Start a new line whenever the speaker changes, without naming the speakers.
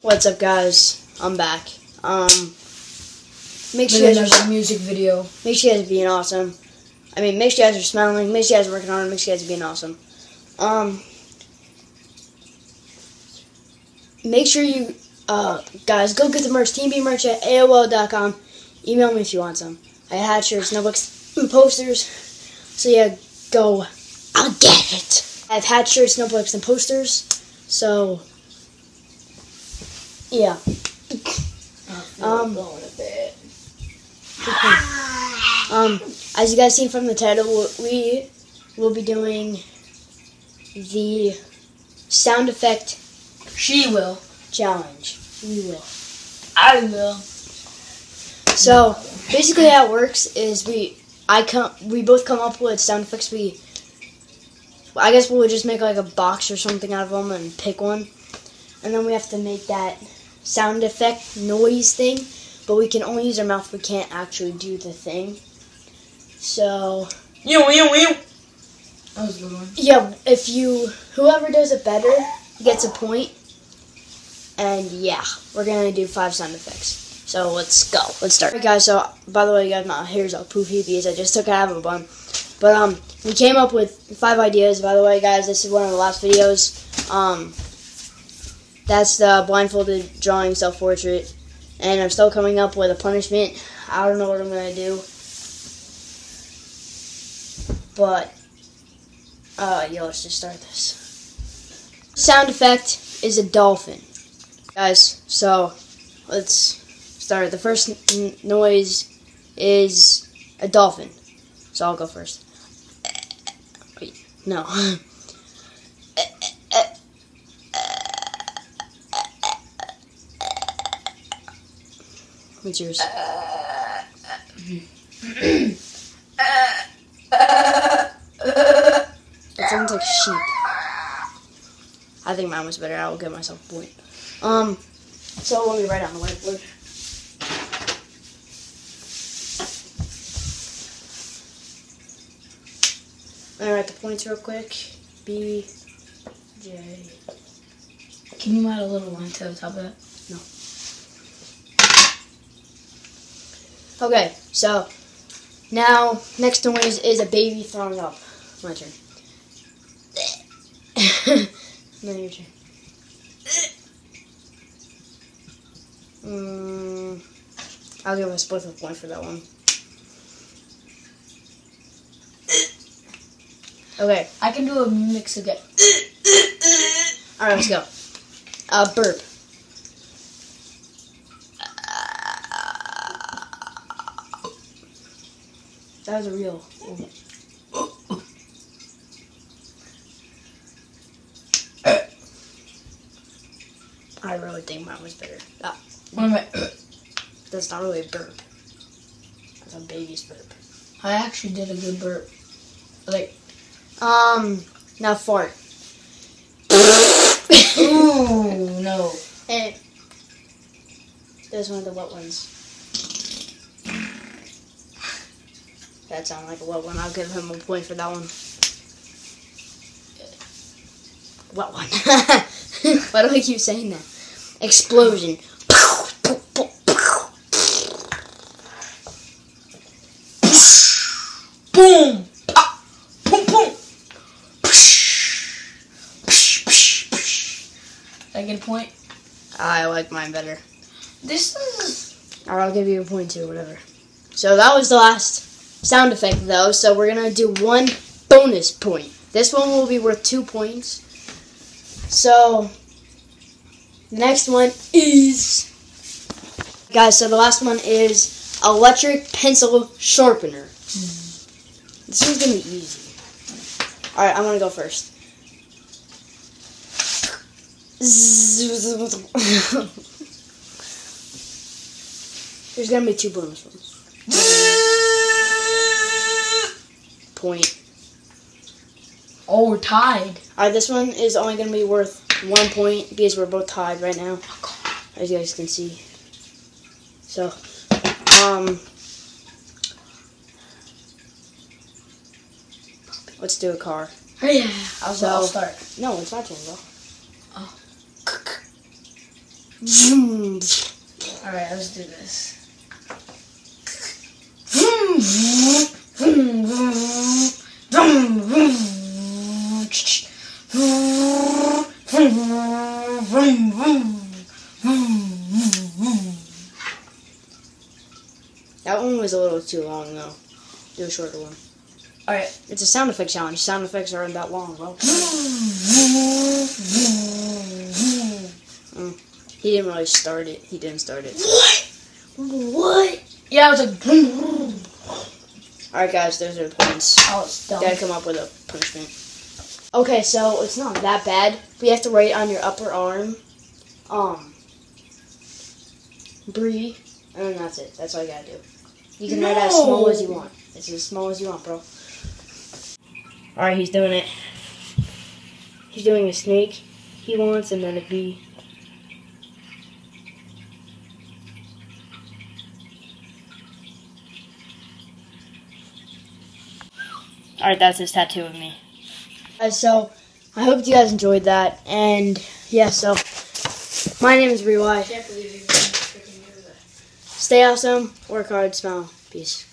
What's up, guys? I'm back. Make sure
you guys are music video.
Make sure you guys are being awesome. I mean, make sure you guys are smiling. Make sure you guys are working hard. Make sure you guys are being awesome. Make sure you guys go get the merch. TeamBmerch at AOL.com. Email me if you want some. I had shirts, notebooks, and posters. So yeah, go. I'll get it. I've had shirts, notebooks, and posters. So yeah.
Going a bit.
As you guys seen from the title, we will be doing the sound effect.
She will.
Challenge. We will.
I will.
So basically, how it works is we both come up with sound effects. I guess we'll just make like a box or something out of them and pick one, and then we have to make that sound effect noise thing. But we can only use our mouth. We can't actually do the thing. So
That was a good one.
yeah, whoever does it better gets a point. And yeah, we're gonna do 5 sound effects. So let's go. Let's start. Alright, guys, so by the way, guys, my hair's all poofy because I just took it out of a bun. But we came up with 5 ideas. By the way, guys, this is one of the last videos. That's the blindfolded drawing self-portrait. And I'm still coming up with a punishment. I don't know what I'm gonna do. But yeah, let's just start this. Sound effect is a dolphin. Guys, so let's start. The first noise is a dolphin. So I'll go first. Wait, no. What's yours? It sounds like sheep. I think mine was better. I will give myself a point. So let me write on the whiteboard. Let me write the points real quick. B, J.
Can you add a little line to the top of that?
No. Okay, so now next noise is a baby throwing up. My turn. No, your turn. I'll give a split of a point for that one. Okay.
I can do a mix again.
Alright, let's go. Burp. That was a real. I really think mine was better. That's not really a burp. That's a baby's burp.
I actually did a good burp. Like,
now fart.
ooh, no.
And there's one of the wet ones. That sounded like a wet one. I'll give him a point for that one. Wet one. Why do I keep saying that? Explosion.
Boom! Boom, boom! Did I get a point?
I like mine better.
This is...
Alright, I'll give you a point too, whatever. So that was the last sound effect, though. So we're going to do 1 bonus point. This one will be worth 2 points. So the next one is... Guys, so the last one is electric pencil sharpener. This one's going to be easy. Alright, I'm going to go first. There's going to be 2 bonus ones. Point.
Oh, we're tied.
Alright, this one is only going to be worth 1 point because we're both tied right now, as you guys can see. So, let's do a car.
Oh, yeah. I'll start.
No, it's my turn, bro.
Oh. Alright, let's do this.
That one was a little too long, though. Do a shorter one.
Alright.
It's a sound effect challenge. Sound effects aren't that long, bro. He didn't really start it. He didn't start it.
What? Yeah, I was like...
Alright, guys, those are the points.
Oh, it's dumb.
Gotta come up with a punishment. Okay, so it's not that bad. We have to write on your upper arm, Bree, and then that's it. That's all you gotta do. You can write as small as you want. It's as small as you want, bro. Alright, he's doing it. He's doing a snake he wants, and then a bee. Alright, that's his tattoo of me. So, I hope you guys enjoyed that, and yeah, so, my name is Rewy. Stay awesome, work hard, smile, peace.